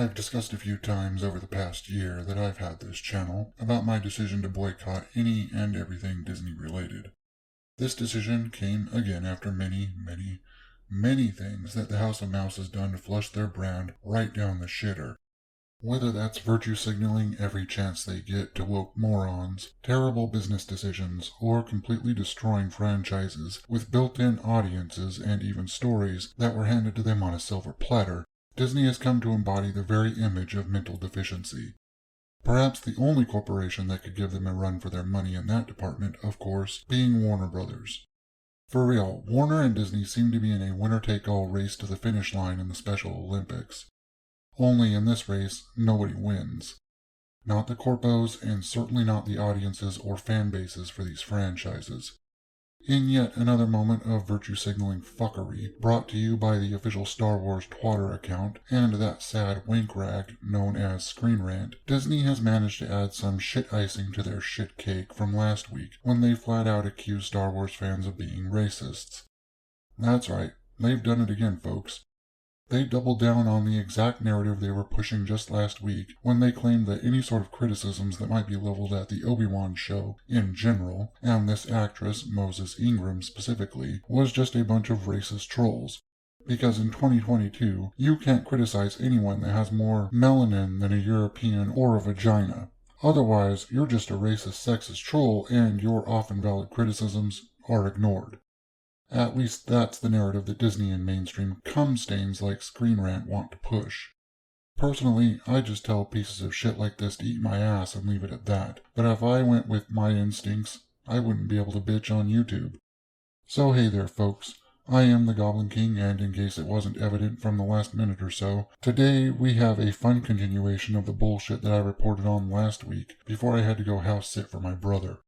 I've discussed a few times over the past year that I've had this channel about my decision to boycott any and everything Disney related. This decision came again after many things that the House of Mouse has done to flush their brand right down the shitter. Whether that's virtue signaling every chance they get to woke morons, terrible business decisions, or completely destroying franchises with built-in audiences and even stories that were handed to them on a silver platter, Disney has come to embody the very image of mental deficiency. Perhaps the only corporation that could give them a run for their money in that department, of course, being Warner Brothers. For real, Warner and Disney seem to be in a winner-take-all race to the finish line in the Special Olympics. Only in this race, nobody wins. Not the corpos, and certainly not the audiences or fan bases for these franchises. In yet another moment of virtue-signaling fuckery, brought to you by the official Star Wars Twitter account and that sad wink rag known as Screen Rant, Disney has managed to add some shit icing to their shit cake from last week when they flat out accused Star Wars fans of being racists. That's right, they've done it again, folks. They doubled down on the exact narrative they were pushing just last week when they claimed that any sort of criticisms that might be leveled at the Obi-Wan show in general, and this actress, Moses Ingram specifically, was just a bunch of racist trolls. Because in 2022, you can't criticize anyone that has more melanin than a European or a vagina. Otherwise, you're just a racist sexist troll and your often valid criticisms are ignored. At least that's the narrative that Disney and mainstream cum-stains like Screen Rant want to push. Personally, I just tell pieces of shit like this to eat my ass and leave it at that, but if I went with my instincts, I wouldn't be able to bitch on YouTube. So hey there folks, I am the Goblin King, and in case it wasn't evident from the last minute or so, today we have a fun continuation of the bullshit that I reported on last week before I had to go house sit for my brother.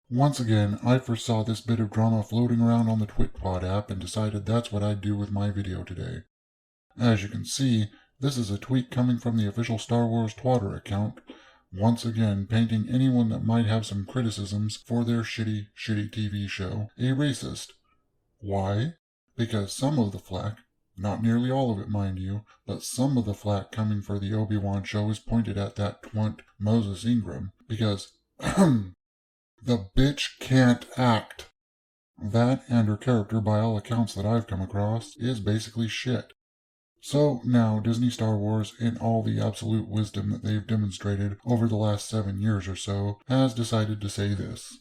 Once again, I foresaw this bit of drama floating around on the TwitPod app and decided that's what I'd do with my video today. As you can see, this is a tweet coming from the official Star Wars Twitter account, once again painting anyone that might have some criticisms for their shitty TV show a racist. Why? Because some of the flack, not nearly all of it mind you, but some of the flack coming for the Obi-Wan show is pointed at that twant Moses Ingram, because the bitch can't act. That and her character, by all accounts that I've come across, is basically shit. So now Disney Star Wars, in all the absolute wisdom that they've demonstrated over the last 7 years or so, has decided to say this.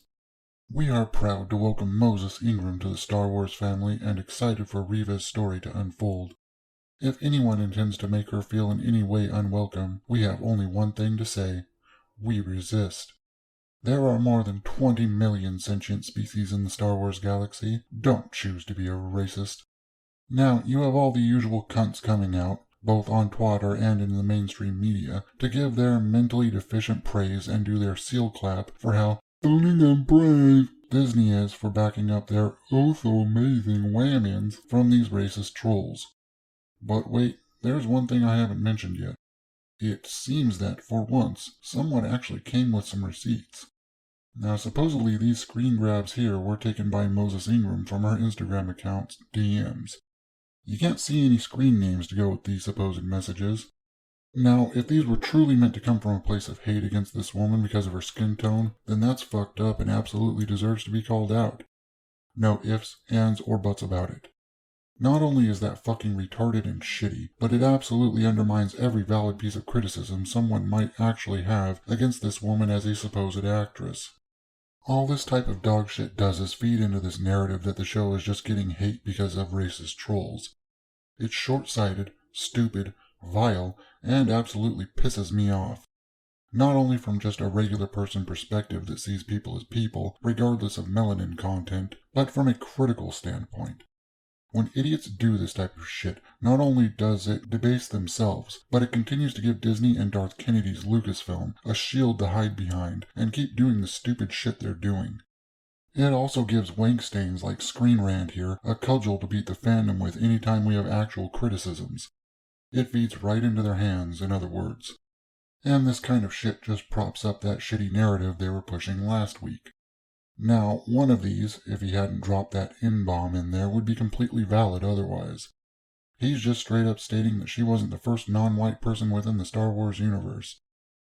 We are proud to welcome Moses Ingram to the Star Wars family and excited for Reva's story to unfold. If anyone intends to make her feel in any way unwelcome, we have only one thing to say. We resist. There are more than 20 million sentient species in the Star Wars galaxy. Don't choose to be a racist. Now, you have all the usual cunts coming out, both on Twitter and in the mainstream media, to give their mentally deficient praise and do their seal clap for how stunning and brave Disney is for backing up their oh-so-amazing whammons from these racist trolls. But wait, there's one thing I haven't mentioned yet. It seems that, for once, someone actually came with some receipts. Now, supposedly these screen grabs here were taken by Moses Ingram from her Instagram account's DMs. You can't see any screen names to go with these supposed messages. Now, if these were truly meant to come from a place of hate against this woman because of her skin tone, then that's fucked up and absolutely deserves to be called out. No ifs, ands, or buts about it. Not only is that fucking retarded and shitty, but it absolutely undermines every valid piece of criticism someone might actually have against this woman as a supposed actress. All this type of dog shit does is feed into this narrative that the show is just getting hate because of racist trolls. It's short-sighted, stupid, vile, and absolutely pisses me off. Not only from just a regular person perspective that sees people as people, regardless of melanin content, but from a critical standpoint. When idiots do this type of shit, not only does it debase themselves, but it continues to give Disney and Darth Kennedy's Lucasfilm a shield to hide behind and keep doing the stupid shit they're doing. It also gives wankstains like Screen Rant here a cudgel to beat the fandom with anytime we have actual criticisms. It feeds right into their hands, in other words. And this kind of shit just props up that shitty narrative they were pushing last week. Now, one of these, if he hadn't dropped that N-bomb in there, would be completely valid otherwise. He's just straight up stating that she wasn't the first non-white person within the Star Wars universe.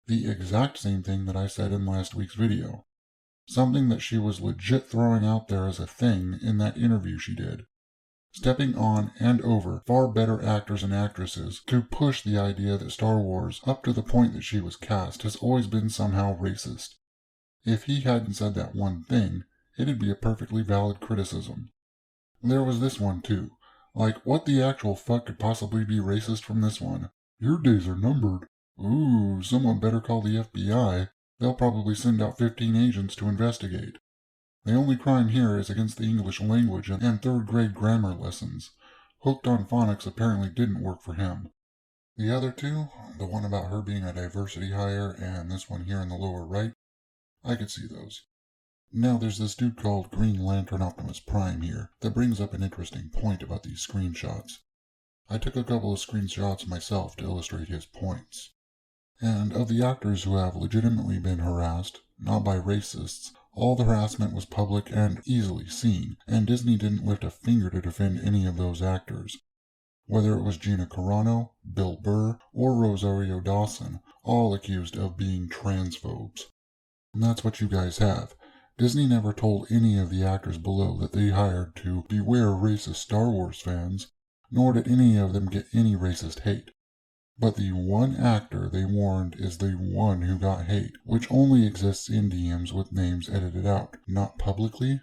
The exact same thing that I said in last week's video. Something that she was legit throwing out there as a thing in that interview she did. Stepping on and over far better actors and actresses to push the idea that Star Wars, up to the point that she was cast, has always been somehow racist. If he hadn't said that one thing, it'd be a perfectly valid criticism. There was this one too. Like, what the actual fuck could possibly be racist from this one? Your days are numbered. Ooh, someone better call the FBI. They'll probably send out 15 agents to investigate. The only crime here is against the English language and third-grade grammar lessons. Hooked on phonics apparently didn't work for him. The other two, the one about her being a diversity hire and this one here in the lower right, I could see those. Now there's this dude called Green Lantern Optimus Prime here that brings up an interesting point about these screenshots. I took a couple of screenshots myself to illustrate his points. And of the actors who have legitimately been harassed, not by racists, all the harassment was public and easily seen, and Disney didn't lift a finger to defend any of those actors. Whether it was Gina Carano, Bill Burr, or Rosario Dawson, all accused of being transphobes. And that's what you guys have. Disney never told any of the actors below that they hired to beware racist Star Wars fans, nor did any of them get any racist hate. But the one actor they warned is the one who got hate, which only exists in DMs with names edited out, not publicly.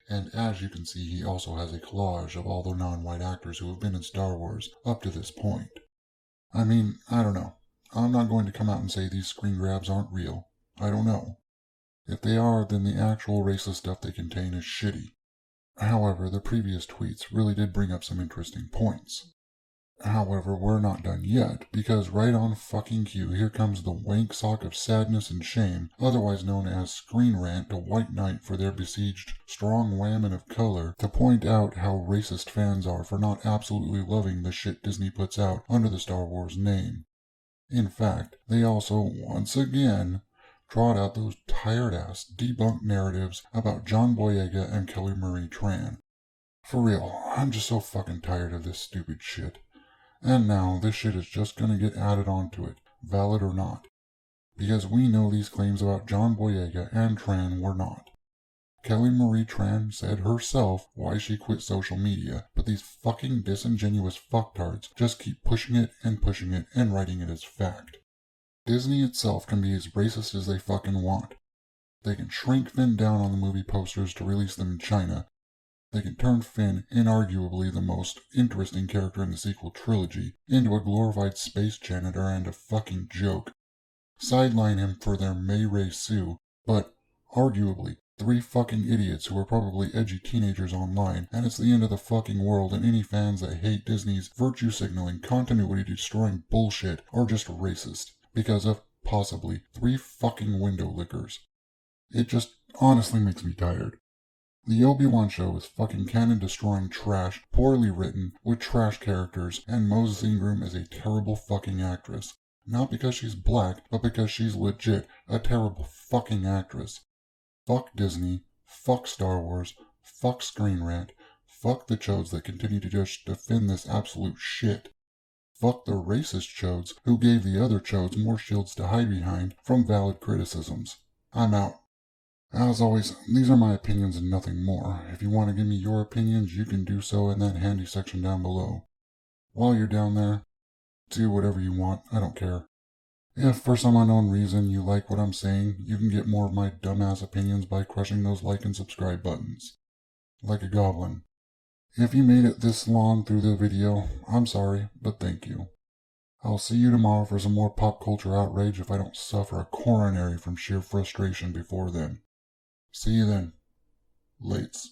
And as you can see, he also has a collage of all the non-white actors who have been in Star Wars up to this point. I mean, I don't know. I'm not going to come out and say these screen grabs aren't real. I don't know. If they are, then the actual racist stuff they contain is shitty. However, the previous tweets really did bring up some interesting points. However, we're not done yet, because right on fucking cue, here comes the wank sock of sadness and shame, otherwise known as Screen Rant to White Knight for their besieged strong whammon of color, to point out how racist fans are for not absolutely loving the shit Disney puts out under the Star Wars name. In fact, they also, once again, trot out those tired-ass debunked narratives about John Boyega and Kelly Marie Tran. For real, I'm just so fucking tired of this stupid shit. And now, this shit is just gonna get added onto it, valid or not. Because we know these claims about John Boyega and Tran were not. Kelly Marie Tran said herself why she quit social media, but these fucking disingenuous fucktards just keep pushing it and writing it as fact. Disney itself can be as racist as they fucking want. They can shrink Finn down on the movie posters to release them in China. They can turn Finn, inarguably the most interesting character in the sequel trilogy, into a glorified space janitor and a fucking joke. Sideline him for their May Ray Sue, but, arguably, 3 fucking idiots who are probably edgy teenagers online, and it's the end of the fucking world, and any fans that hate Disney's virtue-signaling, continuity-destroying bullshit are just racist, because of, possibly, 3 fucking window lickers. It just honestly makes me tired. The Obi-Wan show is fucking canon-destroying trash, poorly written, with trash characters, and Moses Ingram is a terrible fucking actress. Not because she's black, but because she's legit a terrible fucking actress. Fuck Disney, fuck Star Wars, fuck Screen Rant, fuck the chodes that continue to just defend this absolute shit. Fuck the racist chodes who gave the other chodes more shields to hide behind from valid criticisms. I'm out. As always, these are my opinions and nothing more. If you want to give me your opinions, you can do so in that handy section down below. While you're down there, do whatever you want, I don't care. If for some unknown reason you like what I'm saying, you can get more of my dumbass opinions by crushing those like and subscribe buttons. Like a goblin. If you made it this long through the video, I'm sorry, but thank you. I'll see you tomorrow for some more pop culture outrage if I don't suffer a coronary from sheer frustration before then. See you then. Lates.